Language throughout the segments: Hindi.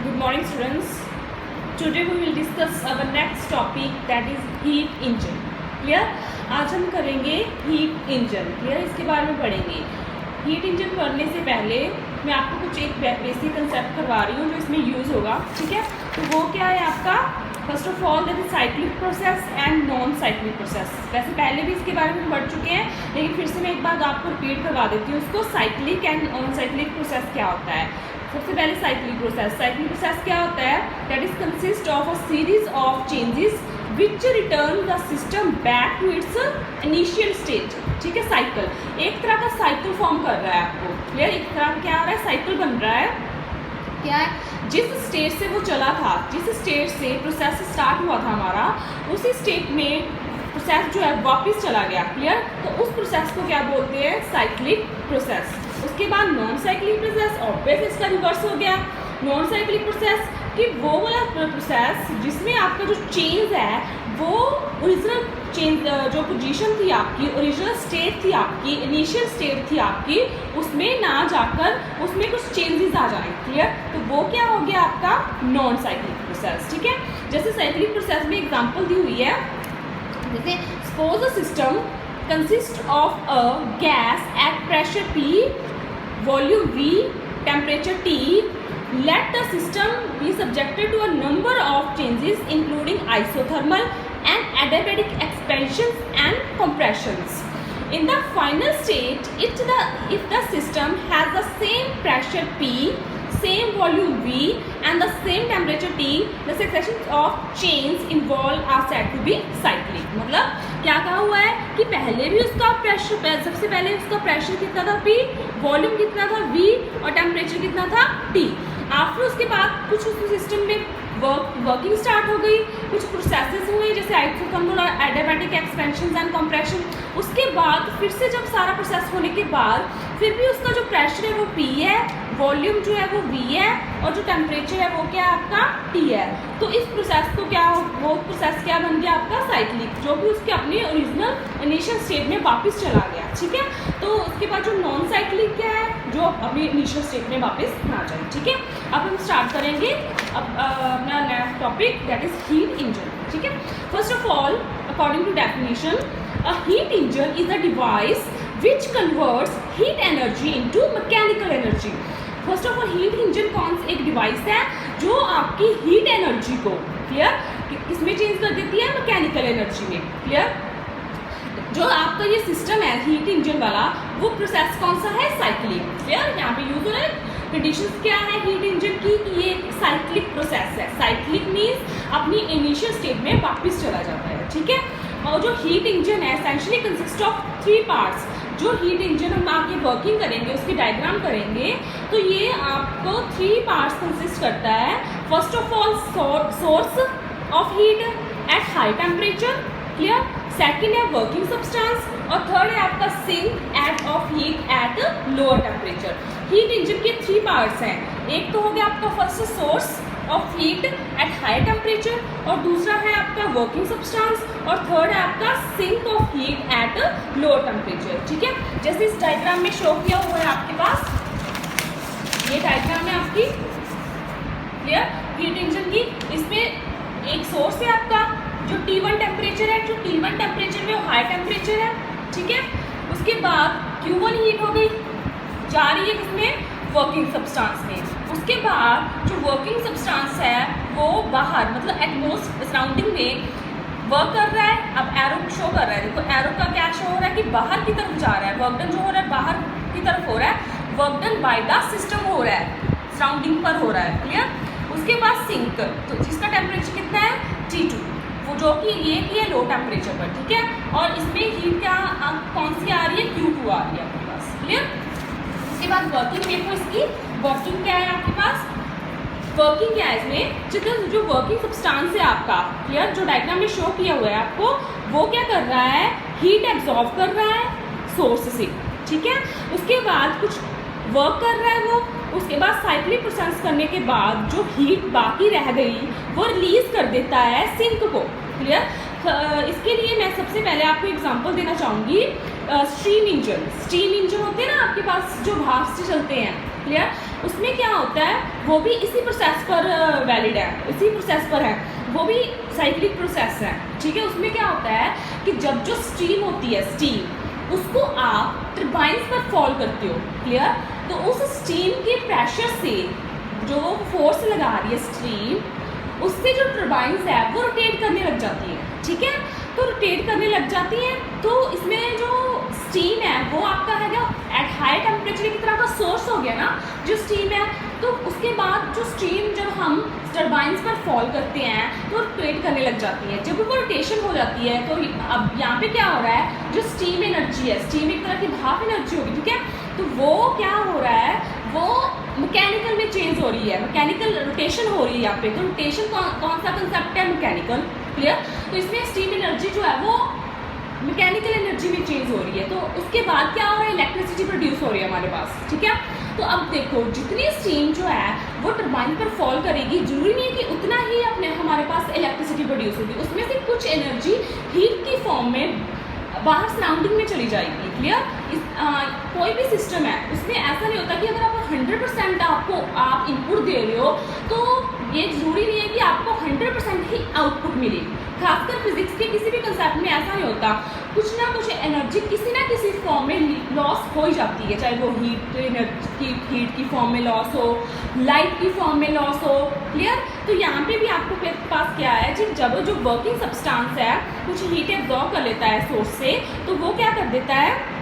Good morning, students. Today we will discuss our next topic, that is heat engine. Clear? आज हम करेंगे heat engine. Clear? इसके बारे में पढ़ेंगे. हीट इंजन पढ़ने से पहले मैं आपको कुछ एक बेसिक कंसेप्ट करवा रही हूँ जो इसमें यूज़ होगा. ठीक है? तो वो क्या है आपका, first of all that is cyclic process and non cyclic process. वैसे पहले भी इसके बारे में पढ़ चुके हैं, लेकिन फिर से मैं एक बार आपको रिपीट करवा देती हूँ उसको. Cyclic and non cyclic process क्या होता है. सबसे पहले साइक्लिक प्रोसेस क्या होता है, that is consist of a series of changes which return the system back to its initial stage. ठीक है, साइकिल एक तरह का साइकिल फॉर्म कर रहा है आपको. क्लियर? एक तरह का क्या हो रहा है, साइकिल बन रहा है. क्या है, जिस स्टेज से वो चला था, जिस स्टेज से प्रोसेस स्टार्ट हुआ था हमारा, उसी स्टेट में प्रोसेस जो है वापस चला गया. क्लियर? तो उस प्रोसेस को क्या बोलते हैं, साइक्लिक प्रोसेस. उसके बाद नॉन साइक्लिक प्रोसेस, ऑब्वियस इसका रिवर्स हो गया. नॉन साइक्लिक प्रोसेस कि वो वाला प्रोसेस जिसमें आपका जो चेंज है वो ओरिजिनल चेंज, जो पोजीशन थी आपकी, ओरिजिनल स्टेट थी आपकी, इनिशियल स्टेट थी आपकी, उसमें ना जाकर उसमें कुछ चेंजेस आ जाए. क्लियर? तो वो क्या हो गया आपका नॉन साइक्लिक प्रोसेस. ठीक है, जैसे साइक्लिक प्रोसेस में एग्जांपल दी हुई है, जैसे suppose a system consist of a gas at pressure P, volume V, temperature T. Let the system be subjected to a number of changes including isothermal and adiabatic expansions and compressions. In the final state, if the system has the same pressure P, same volume V and the same temperature T, the successions of change involved are said to be cyclic. मतलब क्या कहा हुआ है कि पहले भी उसका प्रेशर, सबसे पहले उसका प्रेशर कितना था P, वॉल्यूम कितना था V और टेम्परेचर कितना था T. आफ्टर उसके बाद कुछ उस सिस्टम में वर्किंग स्टार्ट हो गई, कुछ प्रोसेसेस हुए जैसे आइसोथर्मल और एडियाबैटिक एक्सपेंशन एंड कंप्रेशन. उसके बाद फिर से जब सारा प्रोसेस होने के बाद फिर भी उसका जो प्रेशर है वो P है, वॉल्यूम जो है वो V है और जो टेम्परेचर है वो क्या है आपका T है. तो इस प्रोसेस को क्या, वो प्रोसेस क्या बन गया आपका साइक्लिक, जो भी उसके अपने ओरिजिनल इनिशियल स्टेट में वापस चला गया. ठीक है, तो उसके बाद जो नॉन साइक्लिक क्या है, जो अपने इनिशियल स्टेट में वापस ना जाए. ठीक है, अब हम स्टार्ट करेंगे अपना next topic, that is heat engine. ठीक है, first of all according to definition, a heat engine is a device which converts heat energy into mechanical energy. First of all heat engine एक डिवाइस है जो आपकी हीट एनर्जी को, क्लियर, किसमें चेंज कर देती है, मैकेनिकल एनर्जी में. क्लियर? जो आपका ये सिस्टम है हीट इंजन वाला, वो प्रोसेस कौन सा है, साइक्लिक. क्लियर? यहाँ पे यूज हो रहा है. कंडीशंस क्या है हीट इंजन की कि ये साइक्लिक प्रोसेस है. साइक्लिक मीन्स अपनी इनिशियल स्टेट में वापस चला जाता है. ठीक है, और जो हीट इंजन है एसेंशियली कंसिस्ट ऑफ 3 पार्ट्स. जो हीट इंजन हम आगे वर्किंग करेंगे, उसकी डायग्राम करेंगे, तो ये आपको 3 पार्ट्स कंसिस्ट करता है. First of all source of heat at high temperature. Clear? Second है वर्किंग सब्सटेंस और थर्ड है आपका sink at of heat at lower temperature. Heat engine के 3 पार्ट्स हैं. एक तो हो गया आपका first source of heat at high temperature, और दूसरा है आपका वर्किंग सब्सटेंस, और थर्ड है आपका sink of heat at lower temperature. ठीक है, जैसे इस डायग्राम में शो किया हुआ है आपके पास, ये डायग्राम है आपकी. क्लियर? हीट इंजन की, इसमें एक सोर्स है आपका जो T1 टेम्परेचर है, जो T1 टेम्परेचर में हाई टेम्परेचर है. ठीक है, उसके बाद Q1 हीट हो गई, जा रही है किसमें, वर्किंग सब्सटेंस में. उसके बाद जो वर्किंग सब्सटेंस है वो बाहर, मतलब एटमॉस्फेयर सराउंडिंग में वर्क कर रहा है. अब एरो शो कर रहा है, देखो एरो का क्या शो हो रहा है कि बाहर की तरफ जा रहा है. वर्क डन जो हो रहा है बाहर की तरफ हो रहा है, work done by the system हो रहा है, सराउंडिंग पर हो रहा है. क्लियर? उसके बाद सिंक, तो जिसका टेम्परेचर कितना है, T2, वो जो कि ये भी है लो टेम्परेचर पर. ठीक है, और इसमें हीट क्या कौन सी आ रही है, Q2 आ रही है आपके पास. क्लियर? उसके बाद वर्किंग देखो, इसकी वर्किंग क्या है आपके पास, वर्किंग क्या है इसमें, जो वर्किंग सब्सटेंस है आपका, क्लियर, जो डायग्राम में शो किया हुआ है आपको, वो क्या कर रहा है, हीट एब्जॉर्ब कर रहा है सोर्स से. ठीक है, उसके बाद कुछ वर्क कर रहा है वो. उसके बाद साइक्लिक प्रोसेस करने के बाद जो हीट बाकी रह गई वो रिलीज कर देता है सिंक को. क्लियर? इसके लिए मैं सबसे पहले आपको एग्जांपल देना चाहूँगी स्टीम इंजन. स्टीम इंजन होते हैं ना आपके पास जो भाप से चलते हैं. क्लियर। उसमें क्या होता है, वो भी इसी प्रोसेस पर वैलिड है, इसी प्रोसेस पर है, वो भी साइक्लिक प्रोसेस है, ठीक है। उसमें क्या होता है कि जब जो स्टीम होती है, स्टीम, उसको आप टरबाइंस पर फॉल करते हो, क्लियर। तो उस स्टीम के प्रेशर से जो फोर्स लगा रही है स्टीम, उससे जो टरबाइंस है वो रोटेट करने लग जाती है, ठीक है। तो रोटेट करने लग जाती है, तो इसमें जो स्टीम है वो आपका है क्या, एट हाई टेम्परेचर की तरह का सोर्स हो गया ना जो स्टीम है। तो उसके बाद जो स्टीम जब हम टरबाइंस पर फॉल करते हैं तो रोटेट करने लग जाती है। जब वो रोटेशन हो जाती है तो अब यहाँ पे क्या हो रहा है, जो स्टीम एनर्जी है, स्टीम एक तरह की भाप एनर्जी होगी, ठीक है। तो वो क्या हो रहा है, वो मैकेनिकल में चेंज हो रही है, मैकेनिकल रोटेशन हो रही है यहाँ पे। तो रोटेशन कौन सा कंसेप्ट है, मैकेनिकल, क्लियर। तो इसमें स्टीम एनर्जी जो है वो मैकेनिकल एनर्जी में चेंज हो रही है। तो उसके बाद क्या हो रहा है, इलेक्ट्रिसिटी प्रोड्यूस हो रही है हमारे पास, ठीक है। तो अब देखो जितनी स्टीम जो है वो टरबाइन पर फॉल करेगी, जरूरी नहीं है कि उतना ही अपने हमारे पास इलेक्ट्रिसिटी प्रोड्यूस होगी, उसमें से कुछ एनर्जी हीट की फॉर्म में बाहर सराउंडिंग में चली जाएगी, क्लियर। कोई भी सिस्टम है उसमें ऐसा नहीं होता कि अगर आप 100% आप इनपुट दे रहे हो तो ये जरूरी नहीं है कि आपको 100% ही आउटपुट मिले। खासकर फिजिक्स के किसी भी कंसेप्ट में ऐसा नहीं होता, कुछ ना कुछ एनर्जी किसी ना किसी फॉर्म में लॉस हो ही जाती है, चाहे वो हीट की फॉर्म में लॉस हो, लाइट की फॉर्म में लॉस हो, क्लियर। तो यहाँ पे भी आपको पास क्या है जी, जब जो वर्किंग सब्सटेंस है कुछ हीट एब्जॉर्ब कर लेता है सोर्स से, तो वो क्या कर देता है,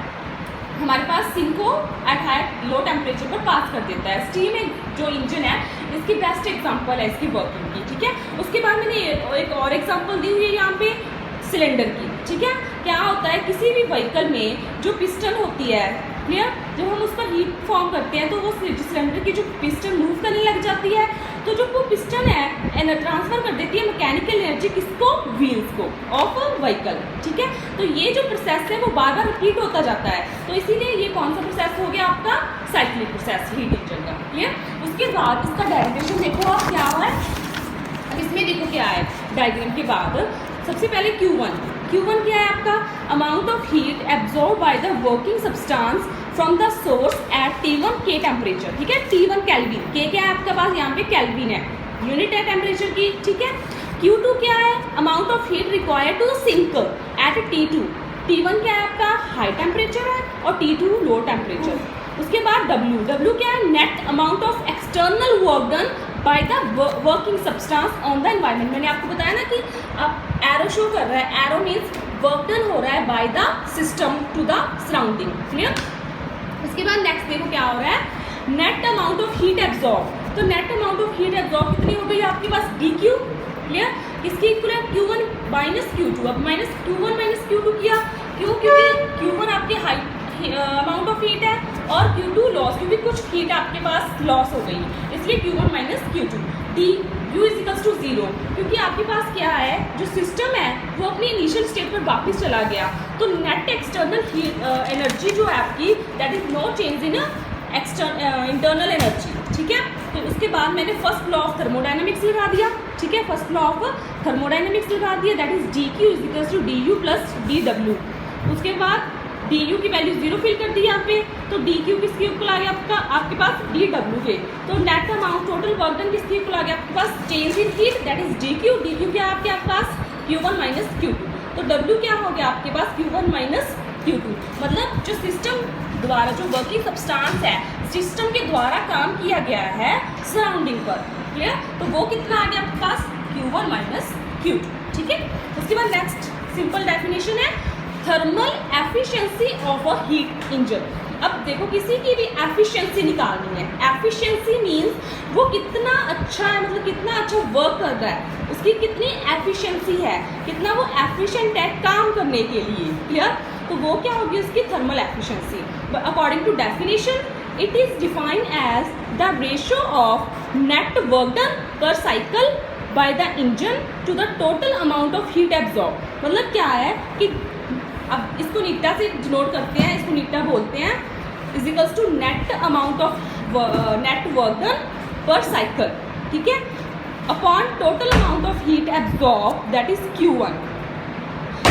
हमारे पास सिंक को एट हाई लो टेम्परेचर पर पास कर देता है। स्टीम एक जो इंजन है इसकी बेस्ट एग्जांपल है इसकी वर्किंग की, ठीक है। उसके बाद मैंने एक और एग्जांपल दी हुई है यहाँ पे सिलेंडर की, ठीक है। क्या होता है, किसी भी व्हीकल में जो पिस्टन होती है, क्लियर, जब हम उस पर हीट फॉर्म करते हैं तो वो सिलेंडर की जो पिस्टन मूव करने लग जाती है, तो जो वो पिस्टन है ट्रांसफर कर देती है मैकेनिकल एनर्जी किसको, व्हील्स को ऑफ व्हीकल, ठीक है। तो ये जो प्रोसेस है वो बार बार रिपीट होता जाता है, तो इसीलिए ये कौन सा प्रोसेस हो गया आपका, साइक्लिक प्रोसेस हीट इंजन का, क्लियर। उसके बाद इसका डायरेक्शन देखो आप क्या है, अब इसमें देखो क्या है डायग्राम के बाद, सबसे पहले Q1 क्या है आपका, amount of heat absorb by the working substance from the source at T1 K temperature, ठीक है। T1 केल्विन, K क्या है आपके पास यहाँ पे केल्विन है, यूनिट है टेम्परेचर की, ठीक है। Q2 क्या है, amount of heat required to sink at T2, T1 क्या है आपका हाई टेम्परेचर है और T2 लो टेम्परेचर। उसके बाद W क्या है, net amount of external work done by the working substance on the environment. मैंने आपको बताया ना कि आप एरो शो कर रहा है, एरो मीन्स वर्क डन हो रहा है by the system to the surrounding, clear. उसके बाद नेक्स्ट देखो क्या हो रहा है, net amount of heat absorb. तो net amount of heat absorb कितनी हो गई आपके पास, dQ, क्लियर। इसकी इक्वल है Q1 माइनस Q2। अब माइनस Q1 माइनस Q2 किया, क्यों, क्योंकि Q1 आपकी हाई अमाउंट ऑफ हीट है और Q2 लॉस, क्योंकि कुछ हीट आपके पास लॉस हो गई, इसलिए Q1 minus Q2। Du is equals to 0, क्योंकि आपके पास क्या है, जो सिस्टम है वो अपनी इनिशियल स्टेट पर वापस चला गया, तो नेट एक्सटर्नल हीट एनर्जी जो है आपकी, that is no change in internal energy, ठीक है। तो उसके बाद मैंने फर्स्ट लॉ ऑफ थर्मोडाइनमिक्स लगा दिया, ठीक है, फर्स्ट लॉ ऑफ थर्मोडाइनमिक्स लगा दिया, that is dQ is equals to du plus dW। उसके बाद du की वैल्यू 0 फिल कर दी यहाँ पे, तो dQ किसके इक्वल आ गया आपके पास dW के। तो net amount total work done किसके इक्वल आ गया आपके पास, change in heat, that is dQ क्या है आपके पास Q1 माइनस Q2। तो W क्या हो गया आपके पास Q1 माइनस Q2, मतलब जो सिस्टम द्वारा जो वर्किंग सब्सटेंस है सिस्टम के द्वारा काम किया गया है सराउंडिंग पर, क्लियर। तो वो कितना आ गया आपके पास Q1 माइनस Q2, ठीक है। उसके बाद नेक्स्ट सिंपल डेफिनेशन है thermal efficiency of a heat engine. अब देखो किसी की भी एफिशिएंसी निकालनी है, एफिशिएंसी मीन्स वो कितना अच्छा है, मतलब कितना अच्छा वर्क कर रहा है, उसकी कितनी एफिशिएंसी है, कितना वो एफिशिएंट है काम करने के लिए, क्लियर। तो वो क्या होगी उसकी thermal efficiency. According to definition it is defined as the ratio of net work done पर cycle by the engine to the total amount of heat absorb. मतलब क्या है कि अब इसको नीटा से डिनोट करते हैं, इसको नीटा बोलते हैं, is equals to net amount of net work done पर साइकिल, ठीक है, upon total amount of heat absorb that is Q1।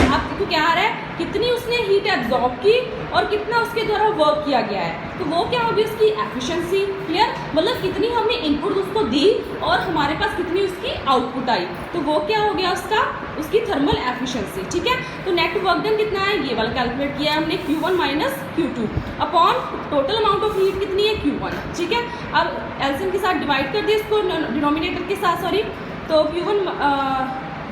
अब देखो क्या आ रहा है, कितनी उसने हीट एब्जॉर्ब की और कितना उसके द्वारा वर्क किया गया है, तो वो क्या होगी उसकी एफिशिएंसी। क्लियर, मतलब कितनी हमने इनपुट उसको दी और हमारे पास कितनी उसकी आउटपुट आई, तो वो क्या हो गया उसकी थर्मल एफिशिएंसी। ठीक है, तो नेट वर्क डन कितना है, ये वाला कैलकुलेट किया है हमने, Q1 minus Q2 upon total amount of heat कितनी है, Q1। ठीक है, अब एलसीएम के साथ डिवाइड कर दिया इसको डिनोमिनेटर के साथ, सॉरी, तो Q1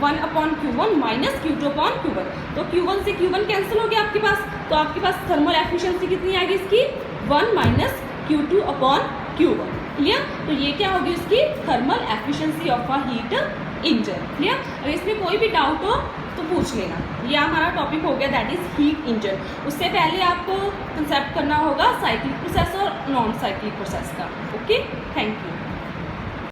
1 upon Q1 minus Q2 upon Q1, तो Q1 से Q1 कैंसिल हो गया आपके पास, तो आपके पास थर्मल एफिशिएंसी कितनी आएगी इसकी, 1 minus Q2 upon Q1। Clear, तो ये क्या होगी उसकी thermal efficiency of a heat engine. Clear, अगर इसमें कोई भी डाउट हो तो पूछ लेना। ये हमारा टॉपिक हो गया दैट इज हीट इंजन। उससे पहले आपको कंसेप्ट करना होगा साइक्लिक प्रोसेस और नॉन साइक्लिक प्रोसेस का। Okay, thank you.